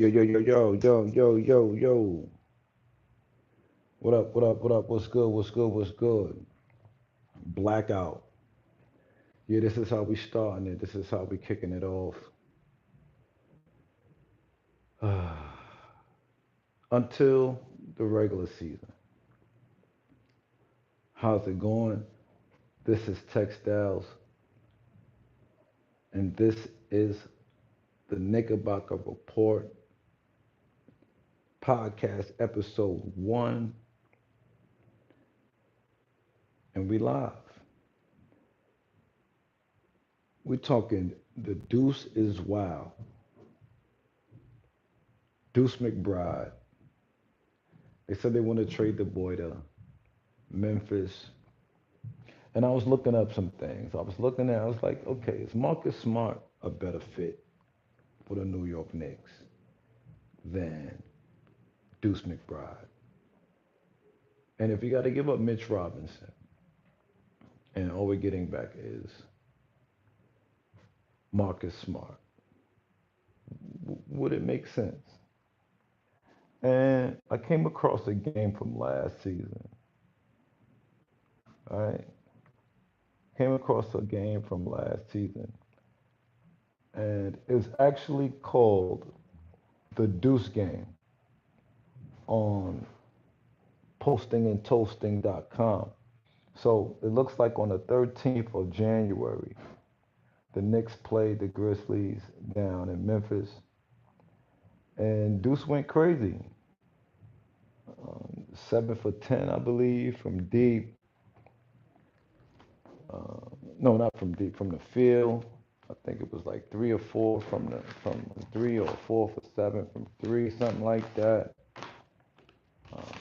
Yo, yo, yo, yo, yo, yo, yo, yo. What up, what up, what up? What's good, what's good, what's good? Blackout. Yeah, this is how we starting it. This is how we kicking it off. Until the regular season. How's it going? This is Textiles, and this is the Knickerbocker Report podcast episode 1, and we live. We're talking the Deuce is Wild. Deuce McBride. They said they want to trade the boy to Memphis. And I was looking up some things. I was like, okay, is Marcus Smart a better fit for the New York Knicks than Deuce McBride? And if you got to give up Mitch Robinson, and all we're getting back is Marcus Smart, would it make sense? And I came across a game from last season. All right, came across a game from last season, and it's actually called the Deuce game on postingandtoasting.com. So it looks like on the 13th of January, the Knicks played the Grizzlies down in Memphis, and Deuce went crazy. 7 for 10, I believe, from deep. No, not from deep, from the field. I think it was like 3 or 4 from 3 or 4 for 7 from three, something like that.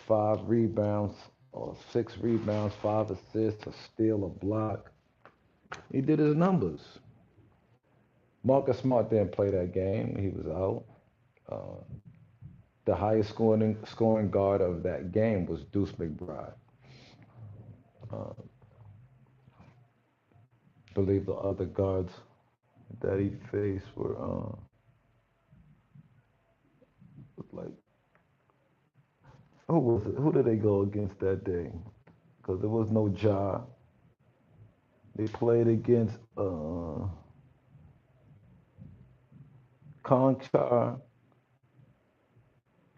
5 rebounds or 6 rebounds, 5 assists, a steal, a block. He did his numbers. Marcus Smart didn't play that game. He was out. Uh, the highest scoring guard of that game was Deuce McBride. Uh, I believe the other guards that he faced were like, who was it? Who did they go against that day? Because there was no Ja. They played against Conchar.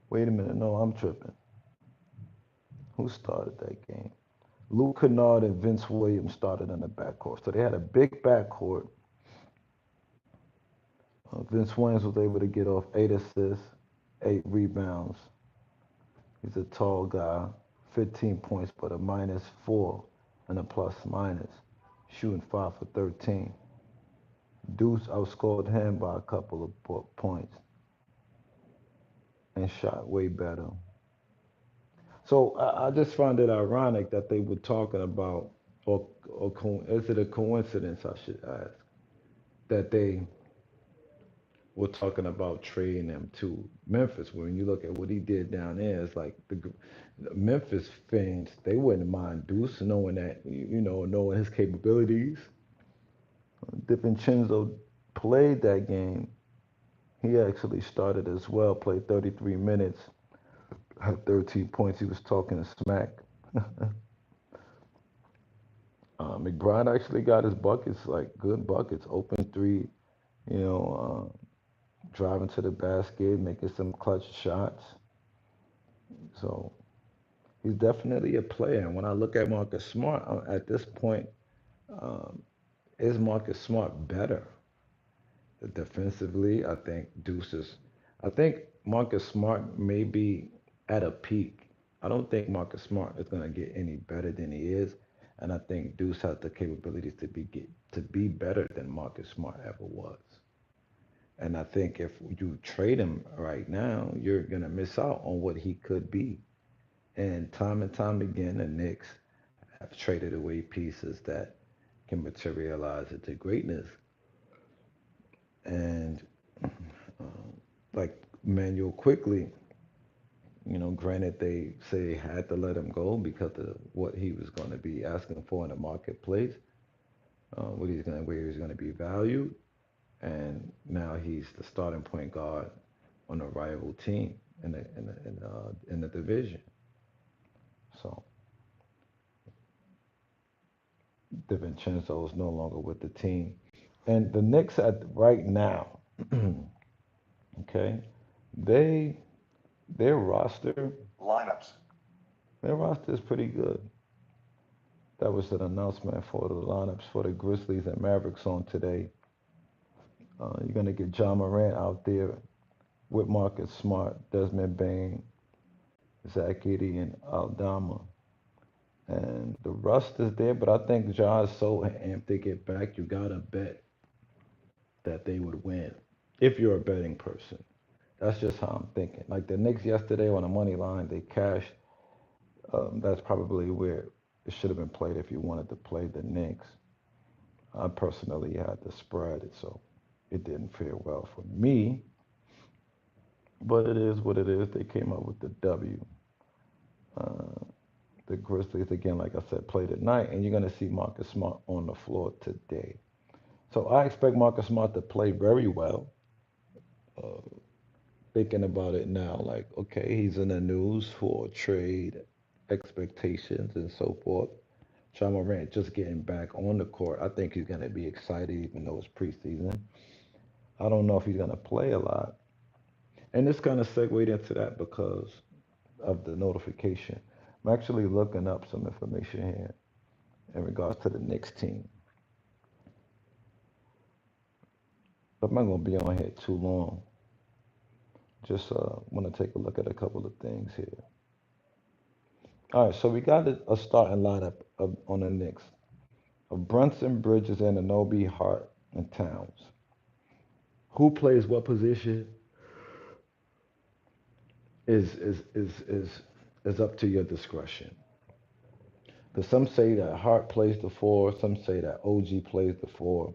Wait a minute, no, I'm tripping. Who started that game? Luke Kennard and Vince Williams started in the backcourt. So they had a big backcourt. Vince Williams was able to get off 8 assists, 8 rebounds. He's a tall guy, 15 points, but a -4 and a plus minus, shooting 5 for 13. Deuce outscored him by a couple of points and shot way better. So I just find it ironic that they were talking about, or is it a coincidence, I should ask, that they were talking about trading him to Memphis. When you look at what he did down there, it's like the Memphis fans, they wouldn't mind Deuce knowing that, knowing his capabilities. DiVincenzo played that game. He actually started as well, played 33 minutes, had 13 points. He was talking smack. McBride actually got his buckets, like good buckets, open three, you know, driving to the basket, making some clutch shots. So he's definitely a player. And when I look at Marcus Smart at this point, um, is Marcus Smart better defensively? I think Deuce is. I think Marcus Smart may be at a peak. I don't think Marcus Smart is going to get any better than he is, and I think Deuce has the capabilities to be better than Marcus Smart ever was. And I think if you trade him right now, you're gonna miss out on what he could be. And time again, the Knicks have traded away pieces that can materialize into greatness. And like Manuel quickly, granted they say had to let him go because of what he was going to be asking for in the marketplace, where he's going to be valued, and now he's the starting point guard on a rival team in the division. So DiVincenzo is no longer with the team, and the Knicks at right now, okay, they their roster Lineups. their roster is pretty good. That was an announcement for the lineups for the Grizzlies and Mavericks on today. You're gonna get John Morant out there with Marcus Smart, Desmond Bain, Zach Edey, and Aldama. And the rust is there, but I think Ja is so amped to get back. You gotta bet that they would win if you're a betting person. That's just how I'm thinking. Like the Knicks yesterday on the money line, they cashed. That's probably where it should have been played if you wanted to play the Knicks. I personally had to spread it, so it didn't fare well for me. But it is what it is. They came up with the W. Uh, the Grizzlies, again, like I said, played at night, and you're going to see Marcus Smart on the floor today. So I expect Marcus Smart to play very well. Uh, Thinking about it now, like, okay, he's in the news for trade expectations and so forth. John Morant just getting back on the court. I think he's going to be excited, even though it's preseason. I don't know if he's going to play a lot. And this kind of segued into that because of the notification. I'm actually looking up some information here in regards to the Knicks team. But I'm not going to be on here too long. Just want to take a look at a couple of things here. All right, so we got a starting lineup on the Knicks of Brunson, Bridges, Anunoby, Hart, and Towns. Who plays what position is is is is is up to your discretion. Because some say that Hart plays the four, some say that OG plays the four.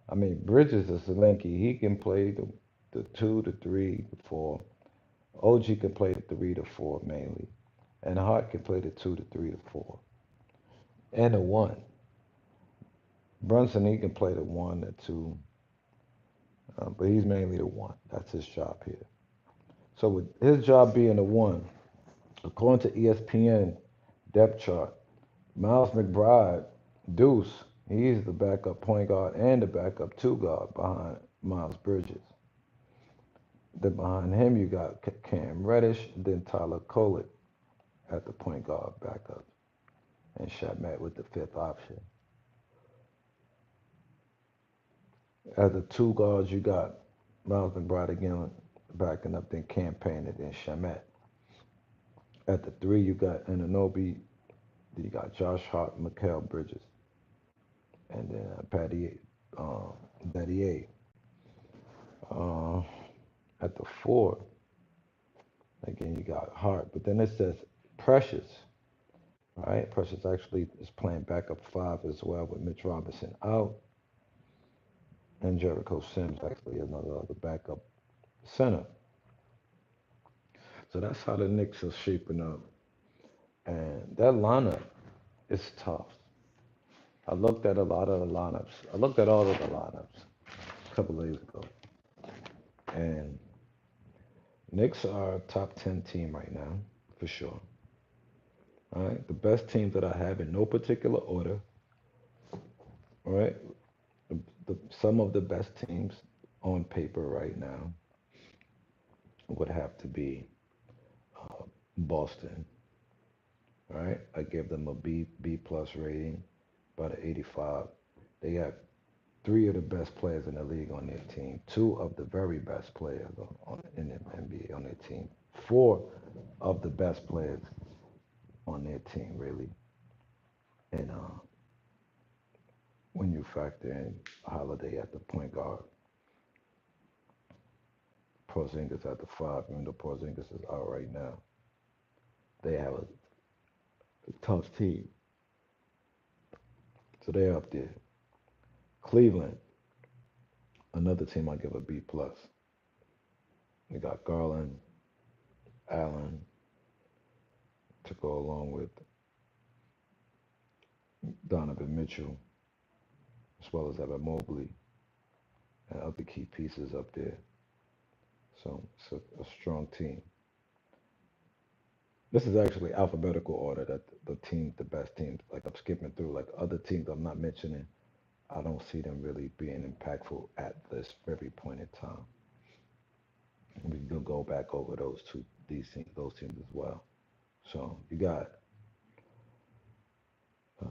I mean, Bridges is lanky. He can play the two, the three, the four. OG can play the three, the four mainly. And Hart can play the two, the three, the four. And the one. Brunson, he can play the one, the two, but he's mainly the one. That's his job here. So with his job being the one, according to ESPN depth chart, Miles McBride, Deuce, he's the backup point guard and the backup two guard behind Miles Bridges. Then behind him, you got Cam Reddish, then Tyler Kolek at the point guard backup, and Shamet with the fifth option. As the two guards, you got Miles McBride again backing up, then Cam Payne, and then Shamet. At the three, you got Anunoby, then you got Josh Hart, Mikael Bridges, and then Patty, uh, Battier. Uh, at the four, again, you got Hart, but then it says Precious, right? Precious actually is playing backup five as well with Mitch Robinson out, and Jericho Sims actually another other backup center. So that's how the Knicks are shaping up, and that lineup is tough. I looked at a lot of the lineups. I looked at all of the lineups a couple of days ago, and Knicks are a top 10 team right now, for sure. All right, the best teams that I have in no particular order. All right, some of the best teams on paper right now would have to be Boston. All right, I give them a B plus rating, about an 85. They have three of the best players in the league on their team, two of the very best players in the NBA on their team, four of the best players on their team, really. And when you factor in Holiday at the point guard, Porzingis at the five, even though Porzingis is out right now, they have a tough team. So they're up there. Cleveland, another team I give a B plus. They got Garland, Allen to go along with Donovan Mitchell, as well as Evan Mobley and other key pieces up there. So it's a strong team. This is actually alphabetical order that the teams, the best teams. Like I'm skipping through like other teams I'm not mentioning. I don't see them really being impactful at this very point in time. We can go back over those teams as well. So you got uh,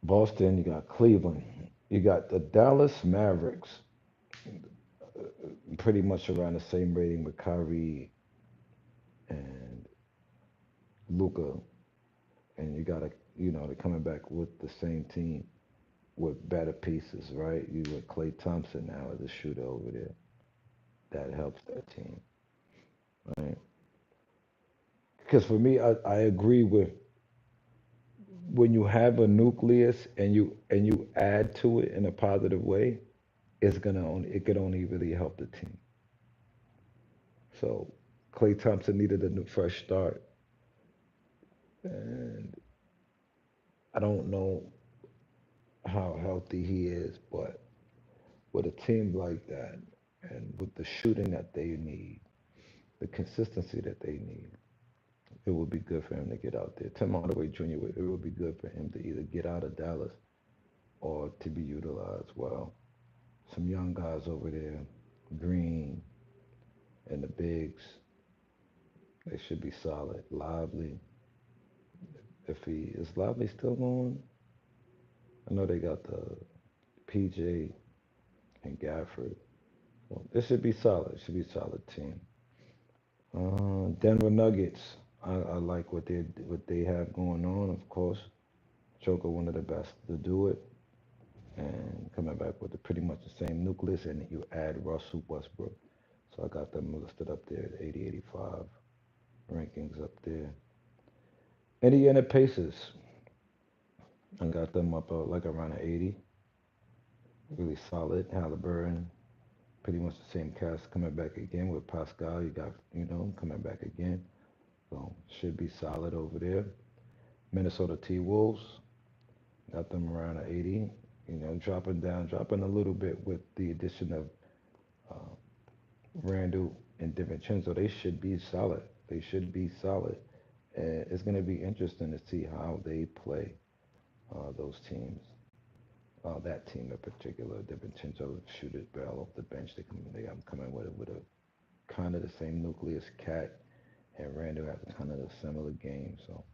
Boston, you got Cleveland, you got the Dallas Mavericks, pretty much around the same rating with Kyrie and Luca, and you got they're coming back with the same team with better pieces, right? You with Klay Thompson now as a shooter over there. That helps that team, right? Because for me, I agree with when you have a nucleus and you add to it in a positive way, it could only really help the team. So Klay Thompson needed a new fresh start, and I don't know how healthy he is, but with a team like that and with the shooting that they need, the consistency that they need, it would be good for him to get out there. Tim Hardaway Jr. It would be good for him to either get out of Dallas or to be utilized well. Some young guys over there, Green and the bigs, they should be solid. Lively, if he is Lively still going, I know they got the PJ and Gafford. So this should be solid. It should be a solid team. Denver Nuggets. I like what they have going on. Of course, Joker one of the best to do it, and coming back with pretty much the same nucleus, and you add Russell Westbrook. So I got them listed up there at 80, 85 rankings up there. Indiana Pacers. I got them up like around 80. Really solid. Halliburton. Pretty much the same cast coming back again with Pascal. You got coming back again. So should be solid over there. Minnesota T Wolves. Got them around a 80. Dropping a little bit with the addition of uh, Randall and DiVincenzo. They should be solid. They should be solid. And it's going to be interesting to see how they play those teams. That team in particular, DiVincenzo shoot it well off the bench. I'm coming with a kind of the same nucleus. Cat and Randall have kind of a similar game. So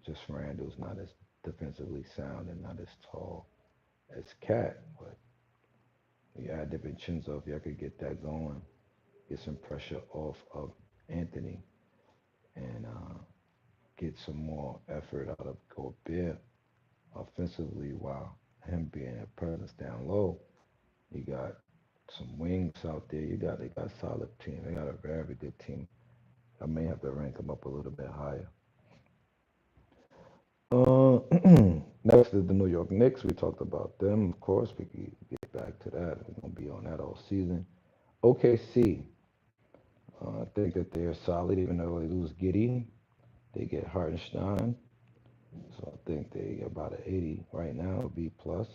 just Randall's not as defensively sound and not as tall as Cat, but you add DiVincenzo, if y'all could get that going, get some pressure off of Anthony, and get some more effort out of Gobert offensively while him being a presence down low. You got some wings out there. They got a solid team. They got a very good team. I may have to rank them up a little bit higher. Uh, Next is the New York Knicks. We talked about them, of course. We can get back to that. We're gonna be on that all season. OKC. I think that they're solid, even though they lose Giddy. They get Hartenstein. So I think they about an 80 right now, B plus.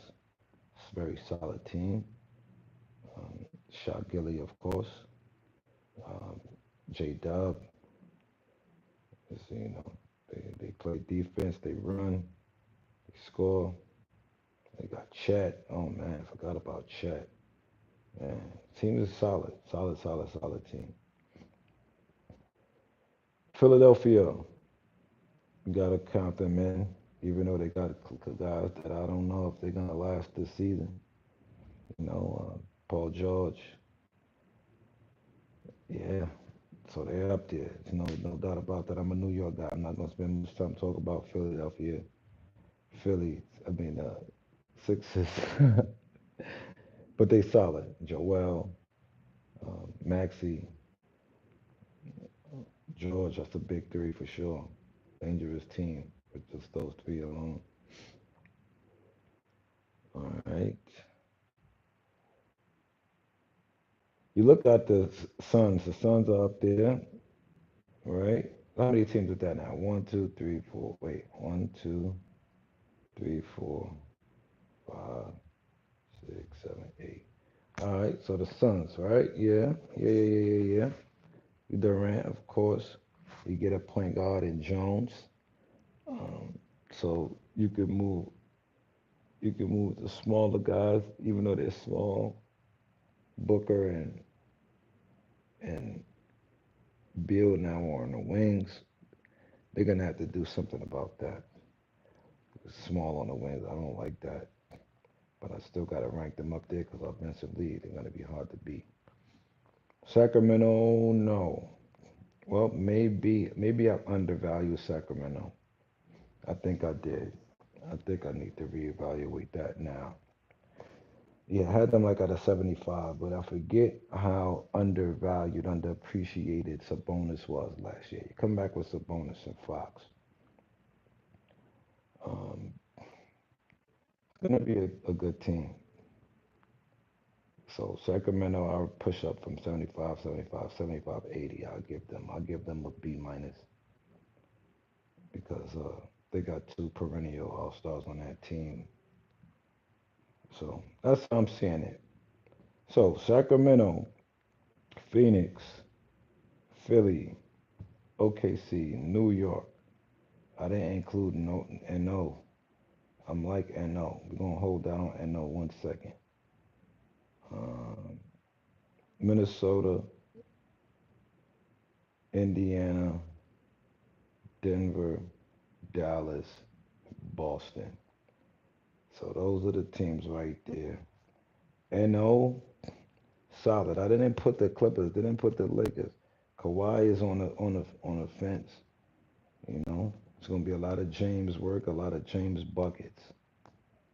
It's a very solid team. Shot Gilly, of course. Um, J Dub. They play defense. They run. They score. They got Chet. Oh man, I forgot about Chet. Man, team is solid, solid team. Philadelphia, you gotta count them in, even though they got guys that I don't know if they're gonna last this season. Paul George, yeah. So they're up there. There's no doubt about that. I'm a New York guy. I'm not gonna spend much time talking about Philadelphia, Philly. I mean, Sixers, but they solid. Joel, Maxi, George. That's a big three for sure. Dangerous team with just those three alone. All right. You look at the Suns. The Suns are up there, right? How many teams is that now? One, two, three, four. Wait, one, two, three, four, five, 6, 7, 8. All right, so the Suns, right? Yeah. Durant, of course. You get a point guard in Jones. Um, so you can move the smaller guys, even though they're small. Booker and Bill now are on the wings. They're gonna have to do something about that. Small on the wings, I don't like that. But I still gotta rank them up there because offensively they're gonna be hard to beat. Sacramento, no. Well, maybe I undervalue Sacramento. I think I did. I think I need to reevaluate that now. Yeah, I had them like at a 75, but I forget how undervalued, underappreciated Sabonis was last year. You come back with Sabonis and Fox. Um, gonna be a good team. So Sacramento, I'll push up from 75, 75, 75, 80. I'll give them a B minus because they got two perennial all stars on that team. So that's how I'm seeing it. So Sacramento, Phoenix, Philly, OKC, New York. I didn't include NO. I'm like NO. We're gonna hold down NO 1 second. Um, Minnesota, Indiana, Denver, Dallas, Boston. So those are the teams right there. NO, solid. I didn't put the Clippers. Didn't put the Lakers. Kawhi is on the fence. You know, it's gonna be a lot of James work, a lot of James buckets.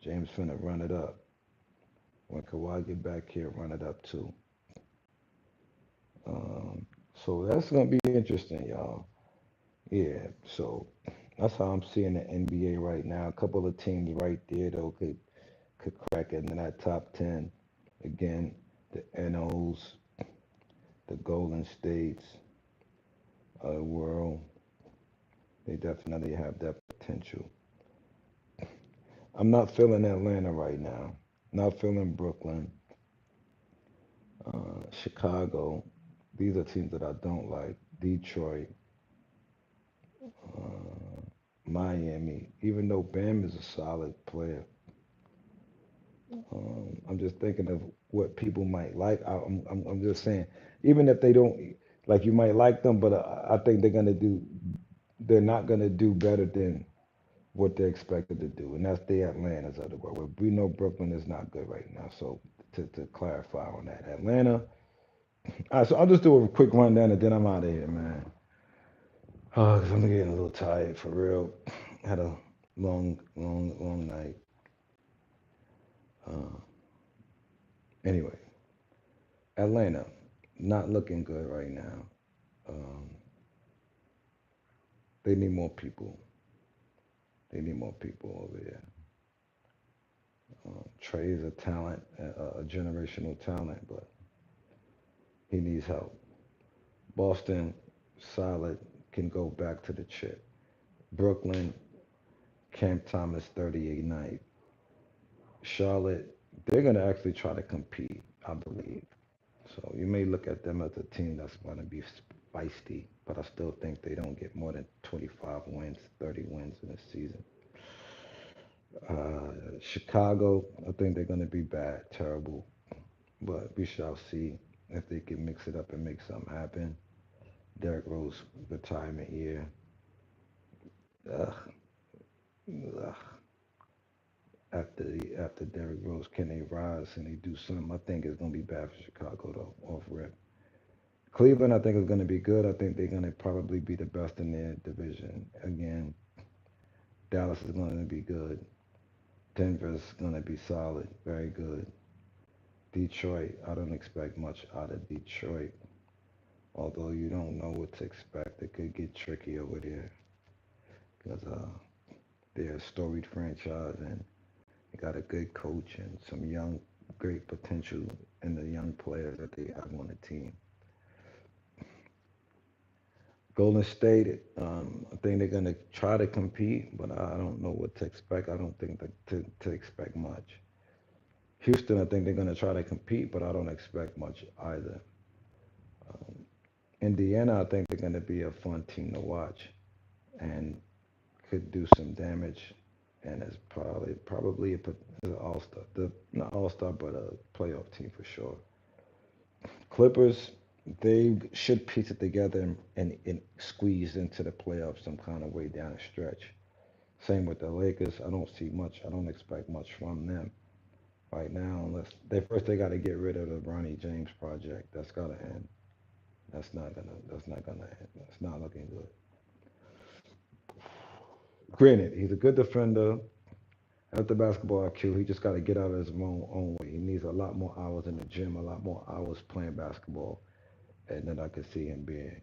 James finna run it up. When Kawhi get back here, run it up too. Um, so that's gonna be interesting, y'all. Yeah. So that's how I'm seeing the NBA right now. A couple of teams right there though could crack into that top 10. Again, the NOs, the Golden States of the world, they definitely have that potential. I'm not feeling Atlanta right now. Not feeling Brooklyn, Chicago. These are teams that I don't like. Detroit, uh, Miami. Even though Bam is a solid player, I'm just thinking of what people might like. I'm just saying, even if they don't like, you might like them, but I think they're gonna do. They're not gonna do better than what they're expected to do, and that's the Atlantas of the world. We know Brooklyn is not good right now, so to clarify on that, Atlanta. All right, so I'll just do a quick rundown and then I'm out of here, man. Oh, 'cause I'm getting a little tired for real. Had a long night. Uh, anyway, Atlanta, not looking good right now. Um, they need more people. They need more people over there. Trey is a talent, a generational talent, but he needs help. Boston, solid, can go back to the chip. Brooklyn, Cam Thomas, 38 night. Charlotte, they're going to actually try to compete, I believe. So you may look at them as a team that's going to be feisty, but I still think they don't get more than 25 wins, 30 wins in a season. Chicago, I think they're going to be bad, terrible, but we shall see if they can mix it up and make something happen. Derrick Rose retirement year. Ugh, ugh. After Derrick Rose, can they rise and they do something? I think it's gonna be bad for Chicago though, off rip. Cleveland, I think is gonna be good. I think they're gonna probably be the best in their division again. Dallas is gonna be good. Denver's gonna be solid, very good. Detroit, I don't expect much out of Detroit. Although you don't know what to expect, it could get tricky over there because they're a storied franchise and they got a good coach and some young, great potential in the young players that they have on the team. Golden State, I think they're going to try to compete, but I don't know what to expect. I don't think that to expect much. Houston, I think they're going to try to compete, but I don't expect much either. Um, Indiana, I think they're going to be a fun team to watch and could do some damage, and it's probably an all star, the not all star, but a playoff team for sure. Clippers, they should piece it together and squeeze into the playoffs some kind of way down the stretch. Same with the Lakers. I don't see much. I don't expect much from them right now, unless they got to get rid of the Bronny James project. That's got to end. That's not gonna end. That's not looking good. Granted, he's a good defender. Has the basketball IQ. He just got to get out of his own way. He needs a lot more hours in the gym, a lot more hours playing basketball, and then I could see him being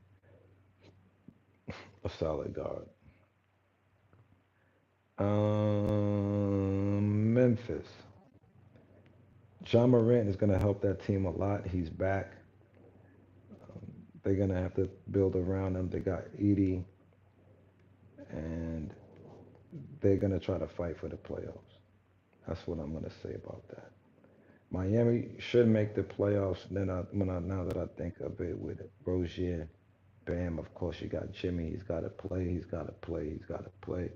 a solid guard. Memphis. John Morant is going to help that team a lot. He's back. They're going to have to build around him. They got Edie, and they're going to try to fight for the playoffs. That's what I'm going to say about that. Miami should make the playoffs. Then now that I think of it, with Rozier, Bam, of course you got Jimmy. He's got to play. He's got to play. He's got to play.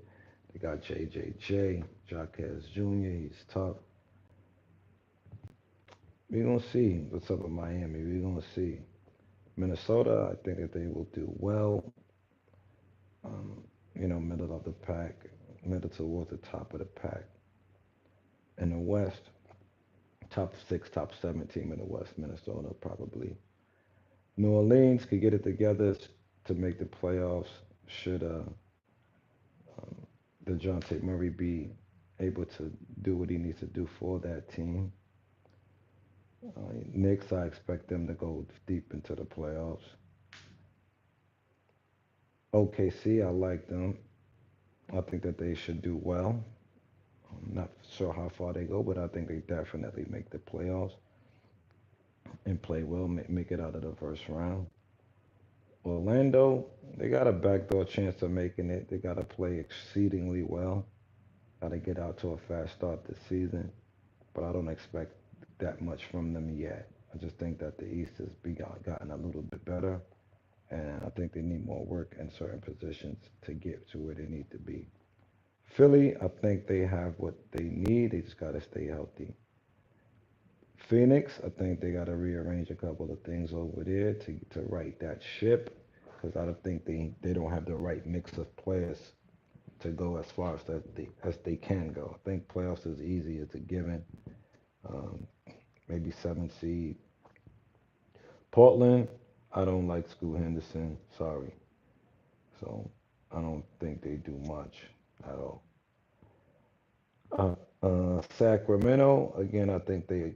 They got JJJ, Jaquez Jr. He's tough. We're gonna see what's up with Miami. We're gonna see. Minnesota, I think that they will do well. Um, middle of the pack, middle towards the top of the pack. In the West, top six, top seven team in the West, Minnesota probably. New Orleans could get it together to make the playoffs. Should um, DeJounte Murray be able to do what he needs to do for that team? Knicks, I expect them to go deep into the playoffs. OKC, I like them. I think that they should do well. I'm not sure how far they go, but I think they definitely make the playoffs and play well, make it out of the first round. Orlando, they got a backdoor chance of making it. They got to play exceedingly well. Got to get out to a fast start this season, but I don't expect that much from them yet. I just think that the East has gotten a little bit better, and I think they need more work in certain positions to get to where they need to be. Philly, I think they have what they need. They just got to stay healthy. Phoenix, I think they got to rearrange a couple of things over there to right that ship, because I don't think they don't have the right mix of players to go as far as they can go. I think playoffs is easy. It's a given. Um, maybe seven seed. Portland, I don't like Scoot Henderson. Sorry. So I don't think they do much at all. Sacramento, again, I think they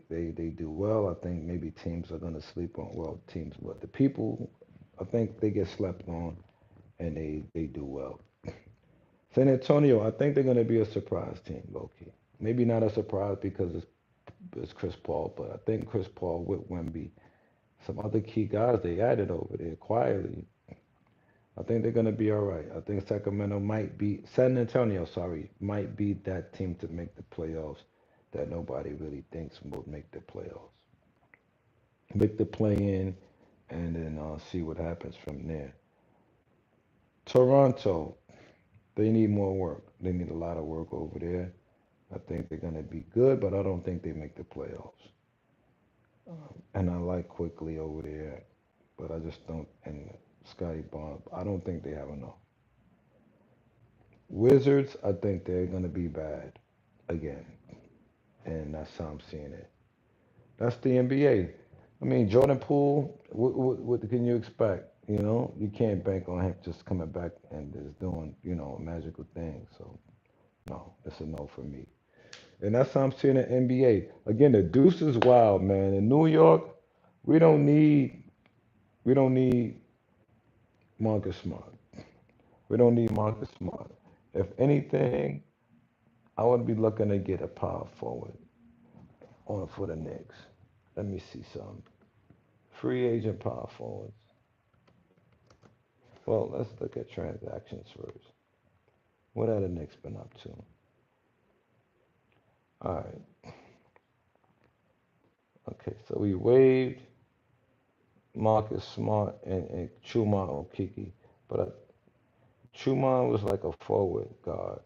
do well. I think maybe teams are going to sleep on, well, teams, but the people, I think they get slept on and they do well. San Antonio, I think they're going to be a surprise team, low key. Maybe not a surprise because it's Chris Paul, but I think Chris Paul with Wemby, some other key guys they added over there quietly. I think they're going to be all right. I think San Antonio, sorry, might be that team to make the playoffs that nobody really thinks will make the playoffs. Make the play in and then see what happens from there. Toronto, they need more work. They need a lot of work over there. I think they're going to be good, but I don't think they make the playoffs. And I like Quickly over there, but I just don't. And Scotty Barnes, I don't think they have enough. Wizards, I think they're going to be bad again, and that's how I'm seeing it. That's the NBA. I mean, Jordan Poole, what can you expect? You can't bank on him just coming back and just doing, a magical thing. So, no, it's a no for me. And that's how I'm seeing the NBA. Again, the Deuce is wild, man. In New York, we don't need we don't need Marcus Smart. We don't need Marcus Smart. If anything, I would be looking to get a power forward on for the Knicks. Let me see some free agent power forwards. Well, let's look at transactions first. What have the Knicks been up to? All right. Okay, so we waived Marcus Smart and Chuma Okiki, but Chuma was like a forward guard.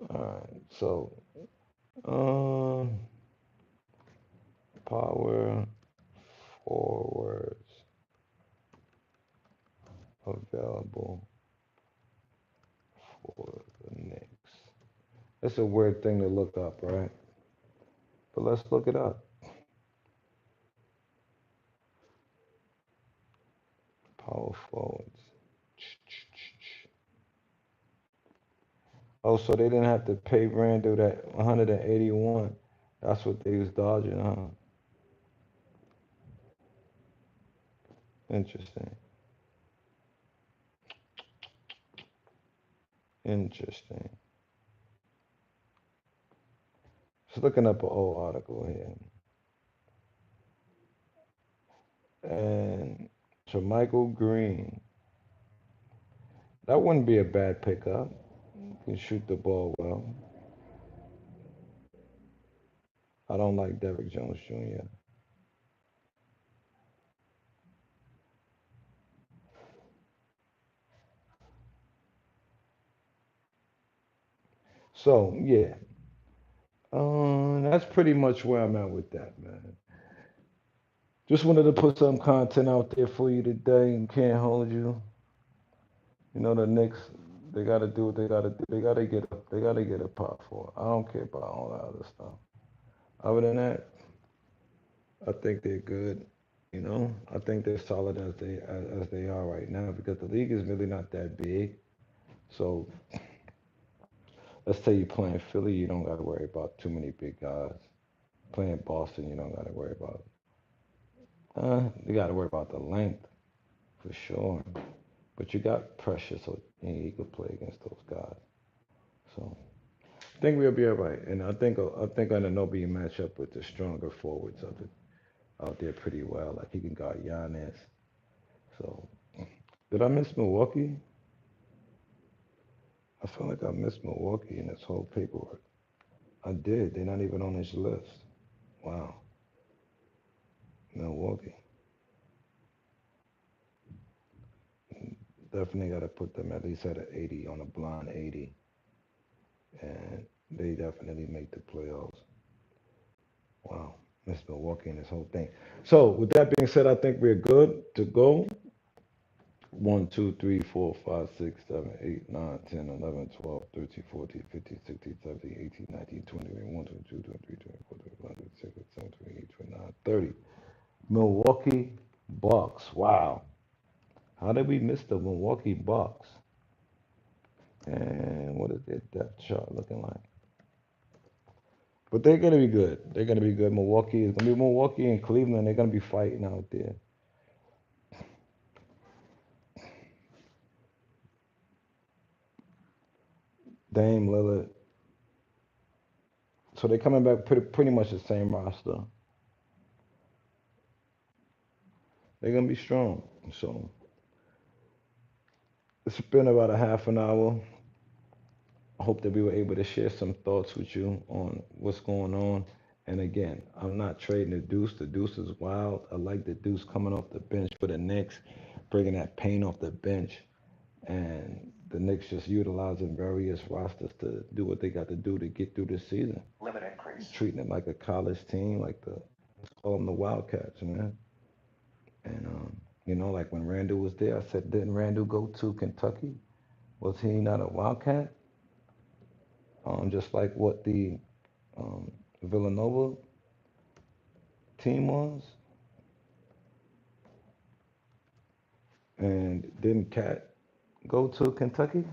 All right, so um, power forwards available for the Knicks. That's a weird thing to look up, right? But let's look it up. Power forwards. Oh, so they didn't have to pay Randall that 181. That's what they was dodging, huh? Interesting. Interesting. Just looking up an old article here. And so Michael Green. That wouldn't be a bad pickup. Can shoot the ball well. I don't like Derrick Jones Jr. So yeah, that's pretty much where I'm at with that, man. Just wanted to put some content out there for you today and can't hold you. You know the Knicks, they gotta do what they gotta do. They gotta get up. They gotta get a pot for. I don't care about all that other stuff. Other than that, I think they're good. You know, I think they're solid as they are right now because the league is really not that big. So let's say you're playing Philly, you don't got to worry about too many big guys. Playing Boston, you don't got to worry about. You got to worry about the length for sure. But you got pressure, so you could play against those guys. So I think we'll be all right. And I think Anunoby match up with the stronger forwards of it out there pretty well. Like he can guard Giannis. So did I miss Milwaukee? I feel like I missed Milwaukee in this whole paperwork. I did. They're not even on this list. Wow. Milwaukee. Definitely got to put them at least at an 80 on a blind 80. And they definitely make the playoffs. Wow. Miss Milwaukee in this whole thing. So, with that being said, I think we're good to go. 1, 2, 3, 4, 5, 6, 7, 8, 9, 10, 11, 12, 13, 14, 15, 16, 17, 18, 19, 20, 21, 22, 23, 24, 25, 26, 27, 28, 29, 30. Milwaukee Bucks. Wow. How did we miss the Milwaukee Bucks? And what is their depth chart looking like? But they're gonna be good. They're gonna be good. Milwaukee is gonna be Milwaukee and Cleveland. They're gonna be fighting out there. Dame Lillard. So they're coming back pretty much the same roster. They're gonna be strong. So it's been about a half an hour. I hope that we were able to share some thoughts with you on what's going on. And again, I'm not trading the Deuce. The Deuce is wild. I like the Deuce coming off the bench for the Knicks, bringing that pain off the bench, and the Knicks just utilizing various rosters to do what they got to do to get through this season. Limit increase. Treating it like a college team, like let's call them the Wildcats, man. And like when Randall was there, I said, didn't Randall go to Kentucky? Was he not a Wildcat? Just like what the um, Villanova team was. And didn't Cat go to Kentucky?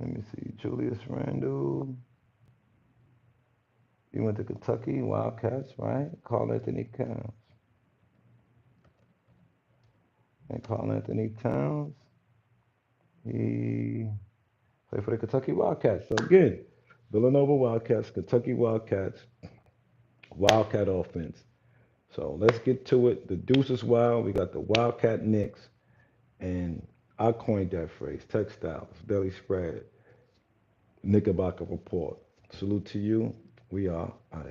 Let me see. Julius Randle. He went to Kentucky Wildcats, right? Carl Anthony Towns. And Carl Anthony Towns, he played for the Kentucky Wildcats. So again, Villanova Wildcats, Kentucky Wildcats, Wildcat offense. So let's get to it. The Deuce is wild. We got the Wildcat Knicks. And I coined that phrase, textiles, belly spread, Knickerbocker report. Salute to you. We are out of